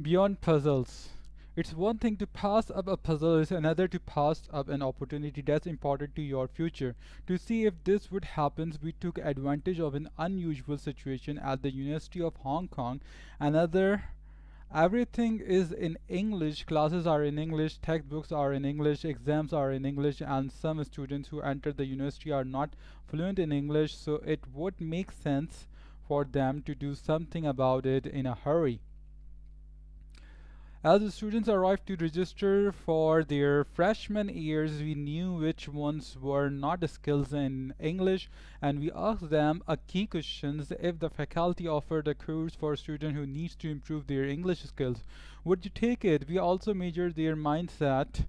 Beyond puzzles. It's one thing to pass up a puzzle, it's another to pass up an opportunity that's important to your future. To see if this would happen, we took advantage of an unusual situation at the University of Hong Kong. Another Everything is in English, classes are in English, textbooks are in English, exams are in English, and some students who enter the university are not fluent in English, so it would make sense for them to do something about it in a hurry. As the students arrived to register for their freshman years, we knew which ones were not skills in English, and we asked them a key questions: if the faculty offered a course for a student who needs to improve their English skills, would you take it? We also measured their mindset.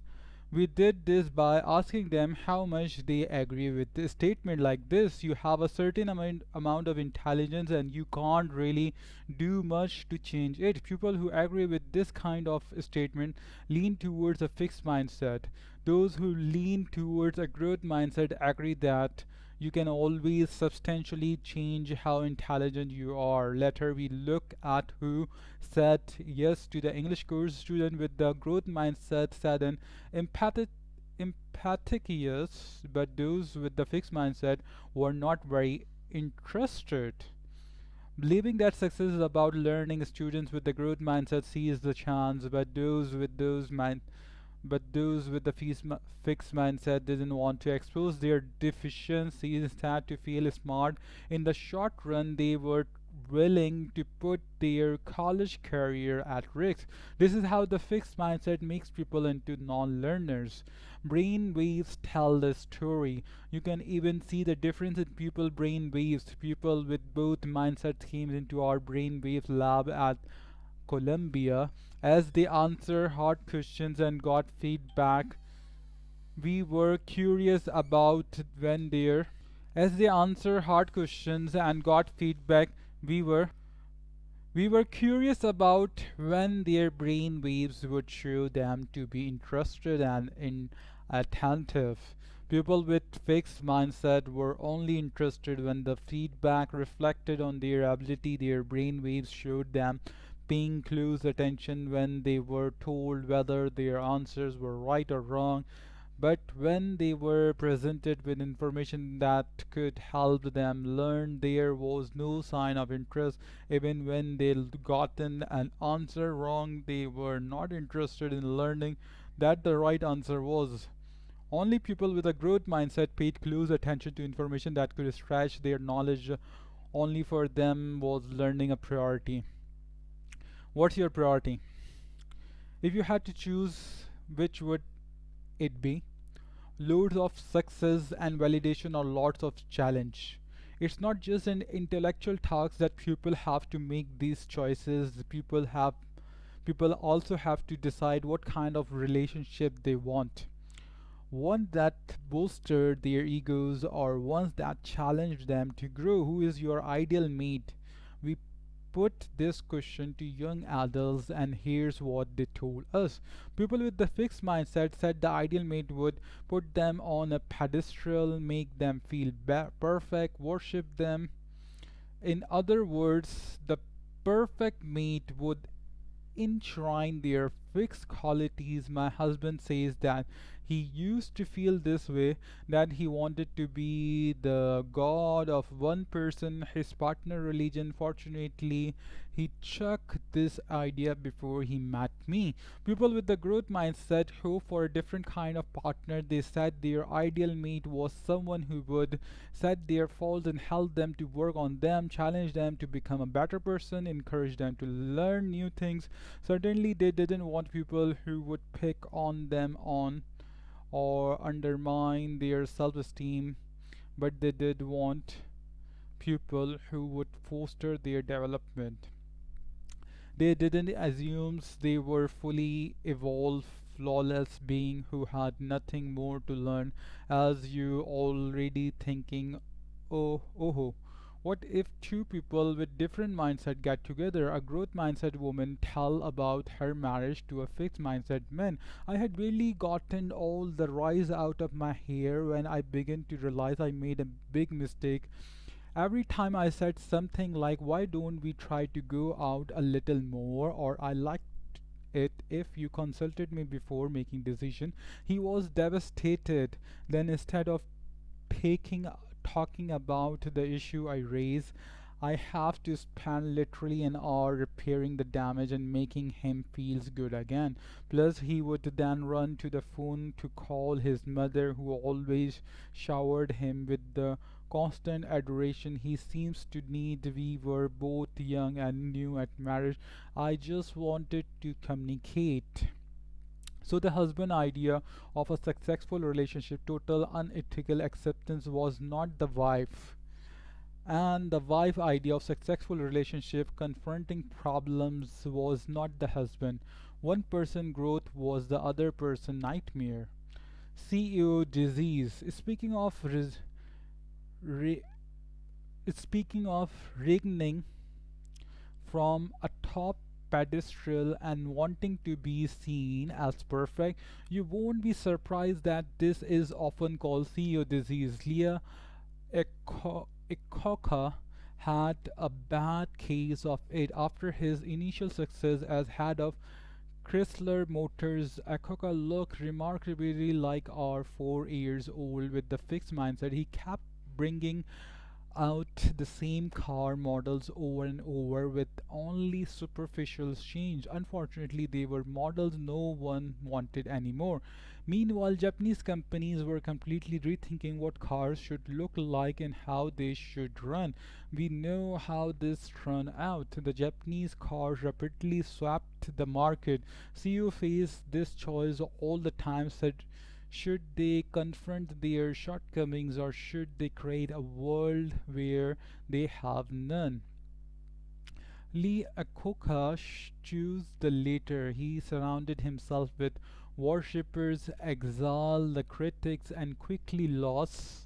We did this by asking them how much they agree with a statement like this: you have a certain amount of intelligence and you can't really do much to change it. People who agree with this kind of statement lean towards a fixed mindset. Those who lean towards a growth mindset agree that you can always substantially change how intelligent you are. Later, we look at who said yes to the English course. Student with the growth mindset said an empathic empathic yes, but those with the fixed mindset were not very interested. Believing that success is about learning, students with the growth mindset seize the chance, but those with the fixed mindset didn't want to expose their deficiencies. Instead, to feel smart in the short run, they were willing to put their college career at risk. This is how the fixed mindset makes people into non-learners. Brain waves tell the story. You can even see the difference in people brain waves. People with both mindsets came into our brain wave lab at Columbia. As they answered hard questions and got feedback, we were curious about when their as they answered hard questions and got feedback, we were we were curious about when their brain waves would show them to be interested and attentive. People with fixed mindset were only interested when the feedback reflected on their ability. Their brain waves showed them paying close attention when they were told whether their answers were right or wrong. But when they were presented with information that could help them learn, there was no sign of interest. Even when they gotten an answer wrong, they were not interested in learning that the right answer was. Only people with a growth mindset paid close attention to information that could stretch their knowledge. Only for them was learning a priority. What's your priority? If you had to choose, which would it be? Loads of success and validation or lots of challenge? It's not just an intellectual task that people have to make these choices. People also have to decide what kind of relationship they want. One that bolstered their egos or ones that challenged them to grow. Who is your ideal mate? We put this question to young adults, and here's what they told us. People with the fixed mindset said the ideal mate would put them on a pedestal, make them feel perfect, worship them. In other words, the perfect mate would enshrine their fixed qualities. My husband says that he used to feel this way, that he wanted to be the god of one person, his partner religion. Fortunately, he chucked this idea before he met me. People with the growth mindset hope for a different kind of partner. They said their ideal mate was someone who would set their faults and help them to work on them, challenge them to become a better person, encourage them to learn new things. Certainly, they didn't want people who would pick on them on or undermine their self esteem, but they did want people who would foster their development. They didn't assume they were fully evolved, flawless being who had nothing more to learn. As you already thinking, oh, what if two people with different mindset get together? A growth mindset woman tell about her marriage to a fixed mindset man. I had really gotten all the rise out of my hair when I began to realize I made a big mistake. Every time I said something like, why don't we try to go out a little more? Or I like it if you consulted me before making decision. He was devastated. Then instead of taking talking about the issue I raise, I have to spend literally an hour repairing the damage and making him feels good again. Plus, he would then run to the phone to call his mother, who always showered him with the constant adoration he seems to need. We were both young and new at marriage. I just wanted to communicate. So the husband idea of a successful relationship, total unethical acceptance was not the wife. And the wife idea of successful relationship, confronting problems was not the husband. One person growth was the other person nightmare. CEO disease. Re, Speaking of regaining from a top pedestal and wanting to be seen as perfect, you won't be surprised that this is often called CEO disease. Leah Iacocca had a bad case of it after his initial success as head of Chrysler Motors. Iacocca looked remarkably like our 4 years old with the fixed mindset. He kept bringing out the same car models over and over with only superficial change. Unfortunately, they were models no one wanted anymore. Meanwhile, Japanese companies were completely rethinking what cars should look like and how they should run. We know how this turned out. The Japanese cars rapidly swept the market. CEO faced this choice all the time, said should they confront their shortcomings or should they create a world where they have none? Lee Iacocca chose the latter. He surrounded himself with worshippers, exiled the critics, and quickly lost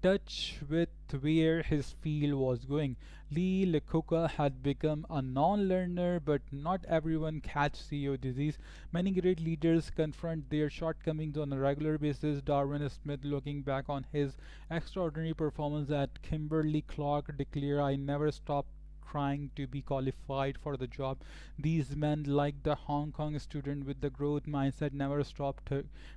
touch with where his field was going. Lee Iacocca had become a non-learner, but not everyone catch CEO disease. Many great leaders confront their shortcomings on a regular basis. Darwin Smith, looking back on his extraordinary performance at Kimberly Clark, declared, "I never stopped trying to be qualified for the job." These men, like the Hong Kong student with the growth mindset, never stopped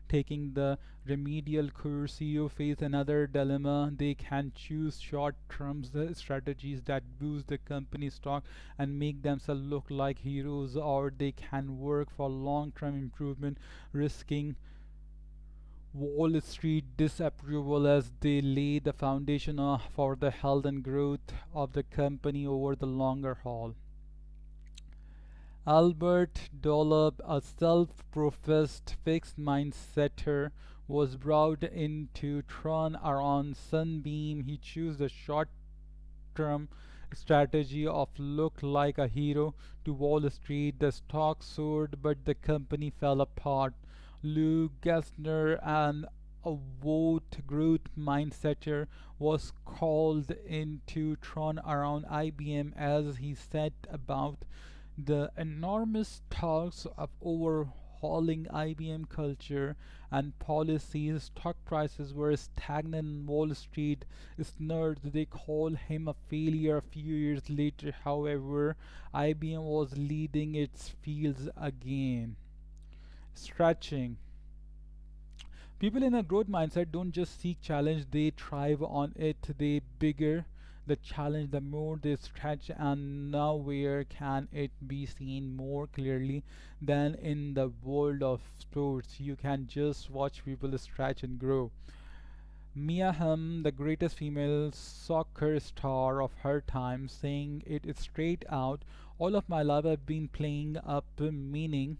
taking the remedial course. CEO face another dilemma. They can choose short-term strategies that boost the company stock and make themselves look like heroes, or they can work for long-term improvement, risking Wall Street disapproval as they lay the foundation for the health and growth of the company over the longer haul. Albert Dollop, a self-professed fixed mindsetter, was brought in to turn around Sunbeam. He chose the short-term strategy of look like a hero to Wall Street. The stock soared, but the company fell apart. Lou Gessner, an avowed growth mindsetter, was called in to turn around IBM as he set about the enormous task of overhauling IBM culture and policies. Stock prices were stagnant. Wall Street sneered. They called him a failure. A few years later, however, IBM was leading its fields again. Stretching. People in a growth mindset don't just seek challenge, they thrive on it. They bigger the challenge, the more they stretch, and nowhere can it be seen more clearly than in the world of sports. You can just watch people stretch and grow. Mia Hamm, the greatest female soccer star of her time, saying it straight out, "All of my life I've been playing up meaning.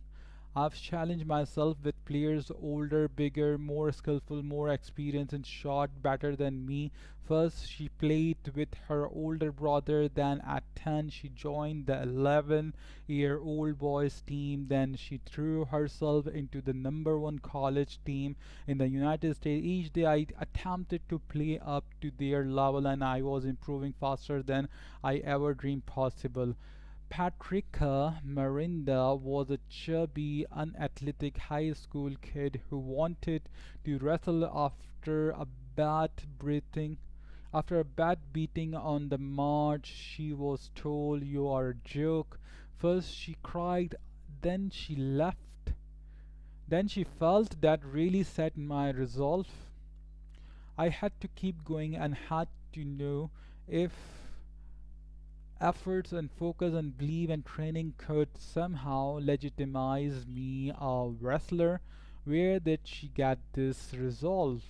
I've challenged myself with players older, bigger, more skillful, more experienced, and shot better than me. First, she played with her older brother. Then, at 10, she joined the 11-year-old boys team. Then, she threw herself into the number one college team in the United States. Each day, I attempted to play up to their level, and I was improving faster than I ever dreamed possible." Patricia Miranda was a chubby, unathletic high school kid who wanted to wrestle bad breathing. After a bad beating on the march, she was told, "You are a joke." First, she cried, then she left. Then she felt that really set my resolve. I had to keep going and had to know if efforts and focus and belief and training could somehow legitimize me a wrestler. Where did she get this resolve?